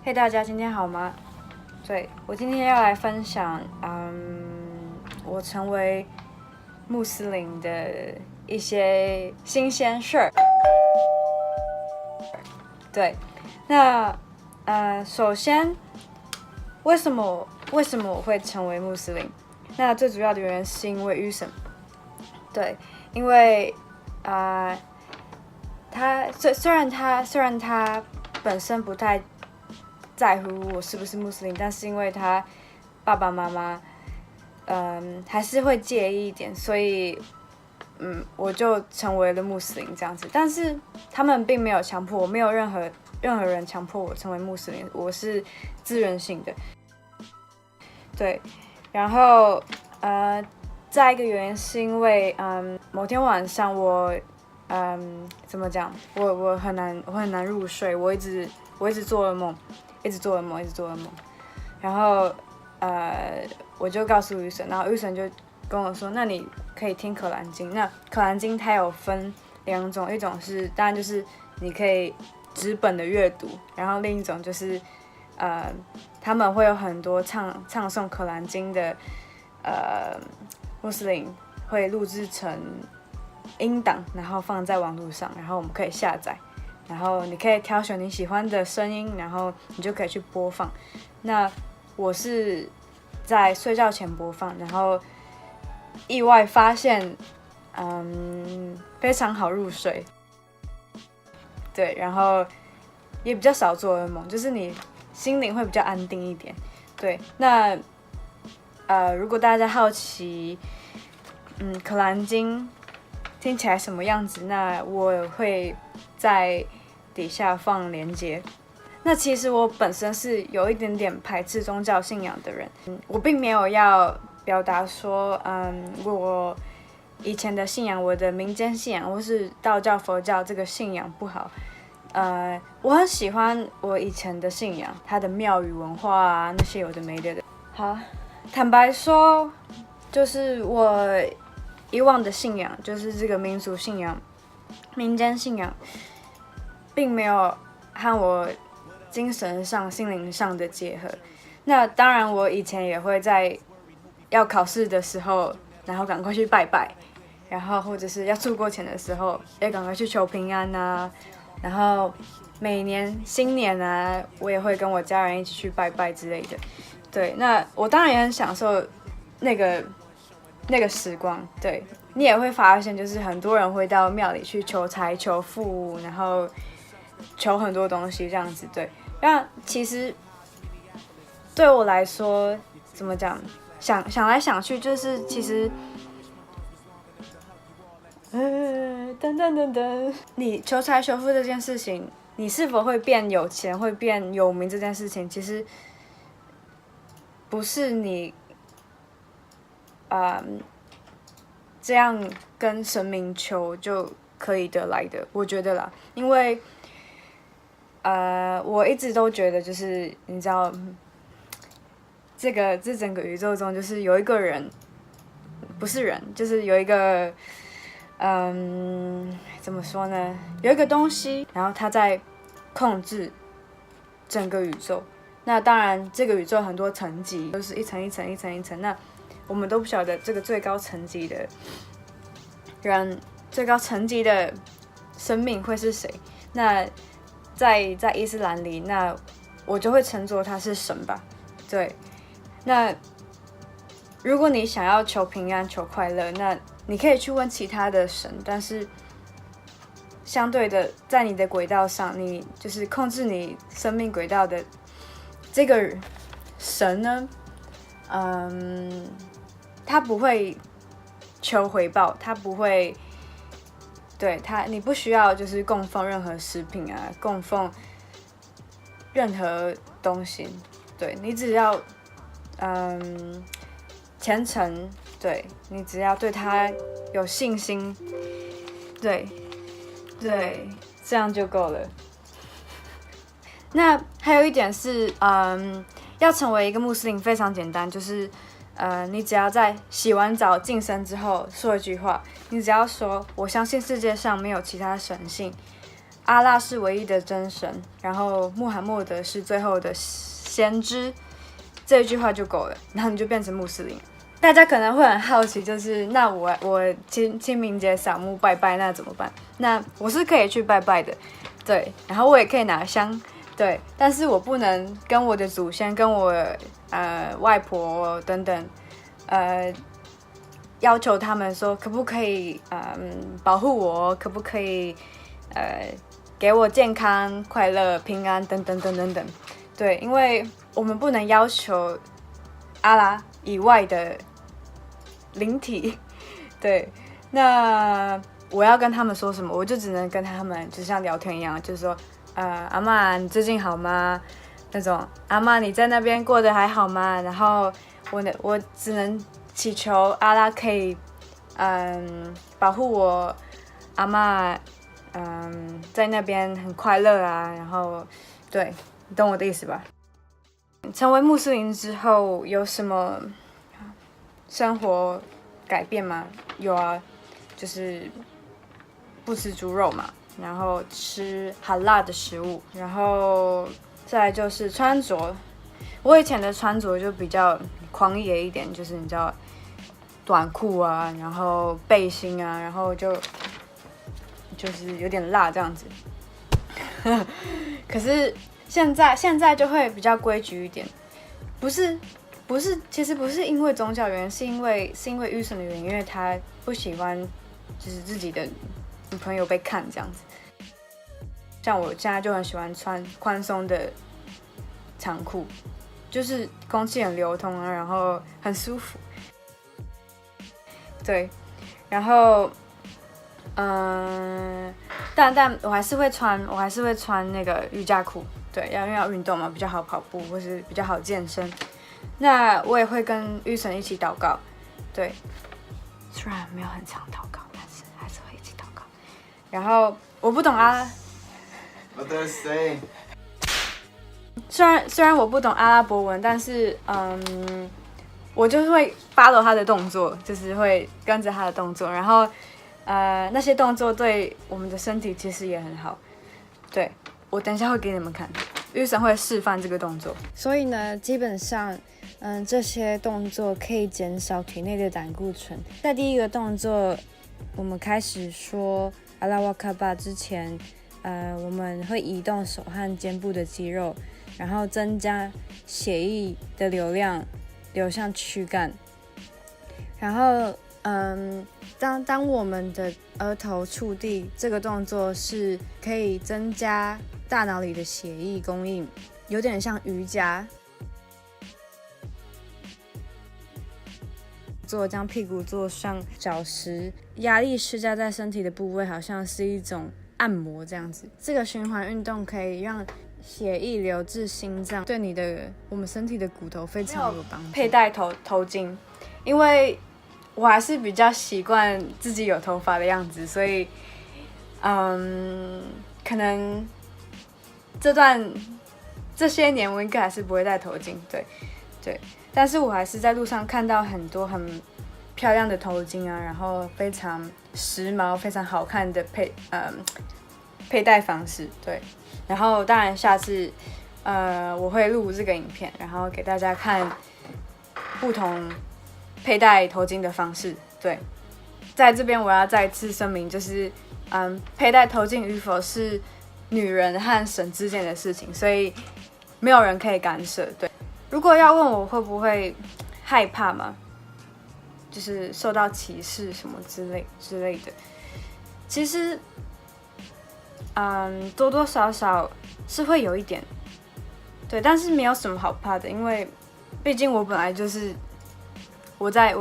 嘿，大家今天好吗？对，我今天要来分享，我成为穆斯林的一些新鲜事儿。对，那首先，为什么我会成为穆斯林？那最主要的原因是因为预审。对，因为虽然他本身不太在乎我是不是穆斯林，但是因为他爸爸妈妈还是会介意一点，所以我就成为了穆斯林这样子。但是他们并没有强迫我，没有任何人强迫我成为穆斯林，我是自愿性的。对，然后再一个原因是因为某天晚上我怎么讲，我很难入睡，我一直做噩梦，一直做噩梦，然后我就告诉雨神，然后雨神就跟我说，那你可以听可兰经。那可兰经它有分两种，一种是当然就是你可以纸本的阅读，然后另一种就是他们会有很多唱诵可兰经的穆斯林会录制成音档，然后放在网络上，然后我们可以下载，然后你可以挑选你喜欢的声音，然后你就可以去播放。那我是在睡觉前播放，然后意外发现非常好入睡。对，然后也比较少做噩梦，就是你心灵会比较安定一点。对，那如果大家好奇可兰经听起来什么样子，那我会在底下放连结。那其实我本身是有一点点排斥宗教信仰的人，我并没有要表达说我以前的信仰，我的民间信仰或是道教佛教这个信仰不好。我很喜欢我以前的信仰，它的庙宇文化啊，那些有的没的。好，坦白说，就是我以往的信仰，就是这个民族信仰、民间信仰，并没有和我精神上、心灵上的结合。那当然，我以前也会在要考试的时候，然后赶快去拜拜，然后或者是要出国前的时候，要赶快去求平安啊。然后每年新年啊，我也会跟我家人一起去拜拜之类的。对，那我当然也很享受那个时光。对，你也会发现，就是很多人会到庙里去求财、求富，然后求很多东西这样子。对，那其实对我来说，怎么讲？想来想去，就是其实。等等等等，你求财求富这件事情，你是否会变有钱、会变有名这件事情，其实不是你这样跟神明求就可以得来的，我觉得啦。因为我一直都觉得，就是你知道，这整个宇宙中，就是有一个人，不是人，就是有一个。怎么说呢？有一个东西，然后它在控制整个宇宙。那当然，这个宇宙很多层级，都是一层一层一层一层。那我们都不晓得这个最高层级的人，最高层级的生命会是谁。那在伊斯兰里，那我就会称作他是神吧。对，那如果你想要求平安、求快乐，那你可以去问其他的神，但是相对的，在你的轨道上，你就是控制你生命轨道的这个神呢，他不会求回报，他不会对他，你不需要就是供奉任何食品啊，供奉任何东西，对你只要虔诚。对，你只要对他有信心，对，这样就够了。那还有一点是，要成为一个穆斯林非常简单，就是你只要在洗完澡净身之后说一句话，你只要说我相信世界上没有其他神性，阿拉是唯一的真神，然后穆罕默德是最后的先知，这一句话就够了，然后你就变成穆斯林。大家可能会很好奇，就是那我清明节扫墓拜拜那怎么办？那我是可以去拜拜的，对，然后我也可以拿香，对，但是我不能跟我的祖先、跟我外婆等等，要求他们说可不可以保护我，可不可以给我健康、快乐、平安等等等等等，对，因为我们不能要求阿拉以外的灵体，对，那我要跟他们说什么，我就只能跟他们就像聊天一样，就是说，阿嬷你最近好吗？那种阿嬷你在那边过得还好吗？然后我只能祈求阿拉可以，保护我阿嬷，在那边很快乐啊，然后，对，你懂我的意思吧？成为穆斯林之后有什么生活改变吗？有啊，就是不吃猪肉嘛，然后吃很辣的食物，然后再来就是穿着。我以前的穿着就比较狂野一点，就是你知道，短裤啊，然后背心啊，然后就是有点辣这样子。可是现在就会比较规矩一点，其实不是因为宗教原因，是因为玉神的原因，因为他不喜欢就是自己的女朋友被看这样子。像我现在就很喜欢穿宽松的长裤，就是空气很流通啊，然后很舒服。对，然后但我还是会穿那个瑜伽裤，对，因为要运动嘛，比较好跑步或是比较好健身。那我也会跟玉神一起祷告，对，虽然没有很常祷告，但是还是会一起祷告。然后我不懂虽然我不懂阿拉伯文，但是我就是会 follow 他的动作，就是会跟着他的动作，然后那些动作对我们的身体其实也很好。对，我等一下会给你们看，玉神会示范这个动作。所以呢，基本上这些动作可以减少体内的胆固醇。在第一个动作，我们开始说阿拉瓦卡巴之前，我们会移动手和肩部的肌肉，然后增加血液的流量流向躯干。然后，当我们的额头触地，这个动作是可以增加大脑里的血液供应，有点像瑜伽。将屁股坐上脚时，压力施加在身体的部位，好像是一种按摩这样子。这个循环运动可以让血液流至心脏，对我们身体的骨头非常有帮助。佩戴头巾，因为我还是比较习惯自己有头发的样子，所以可能这些年我应该还是不会戴头巾，对。但是我还是在路上看到很多很漂亮的头巾啊，然后非常时髦、非常好看的佩戴方式，对。然后当然下次我会录这个影片，然后给大家看不同佩戴头巾的方式，对。在这边我要再次声明，就是佩戴头巾与否是女人和神之间的事情，所以没有人可以干涉，对。如果要问我会不会害怕吗？就是受到歧视什么之类的，其实，多多少少是会有一点，对，但是没有什么好怕的，因为毕竟我本来就是我在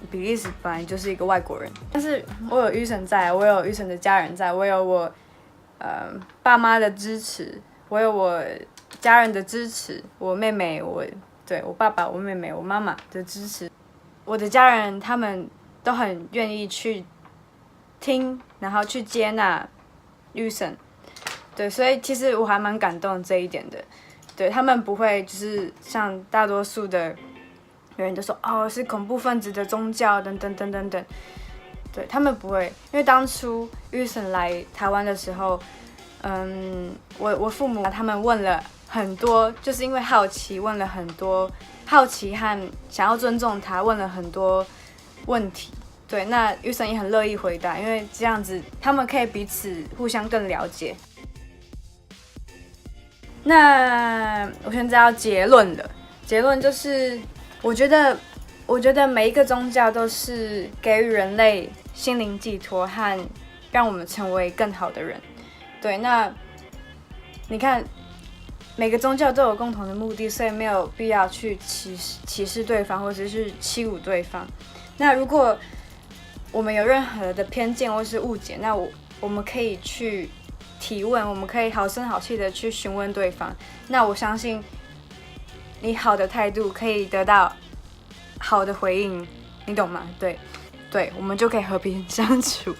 比利时本来就是一个外国人，但是我有玉神在，我有玉神的家人在，我有我爸妈的支持，我有我家人的支持，我妹妹，我爸爸，我妹妹，我妈妈的支持，我的家人他们都很愿意去听，然后去接纳玉神，对，所以其实我还蛮感动这一点的，对，他们不会就是像大多数的人都说是恐怖分子的宗教等等等等等，对他们不会，因为当初玉生来台湾的时候，我父母他们问了很多，就是因为好奇问了很多，好奇和想要尊重他，问了很多问题。对，那玉生也很乐意回答，因为这样子他们可以彼此互相更了解。那我现在要结论了，结论就是，我觉得每一个宗教都是给予人类心灵寄托和让我们成为更好的人。对，那你看，每个宗教都有共同的目的，所以没有必要去歧视对方，或者是欺侮对方。那如果我们有任何的偏见或是误解，那我们可以去提问，我们可以好声好气的去询问对方。那我相信，你好的态度可以得到好的回应，你懂吗？对，我们就可以和平相处。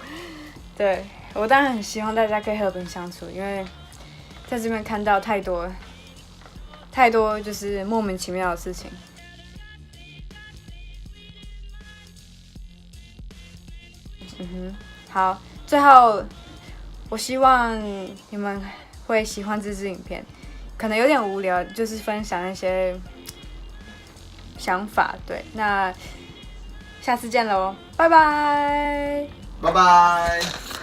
对，我当然很希望大家可以和平相处，因为在这边看到太多就是莫名其妙的事情。好，最后我希望你们会喜欢这支影片，可能有点无聊，就是分享一些想法。对，那下次见喽，拜拜，拜拜。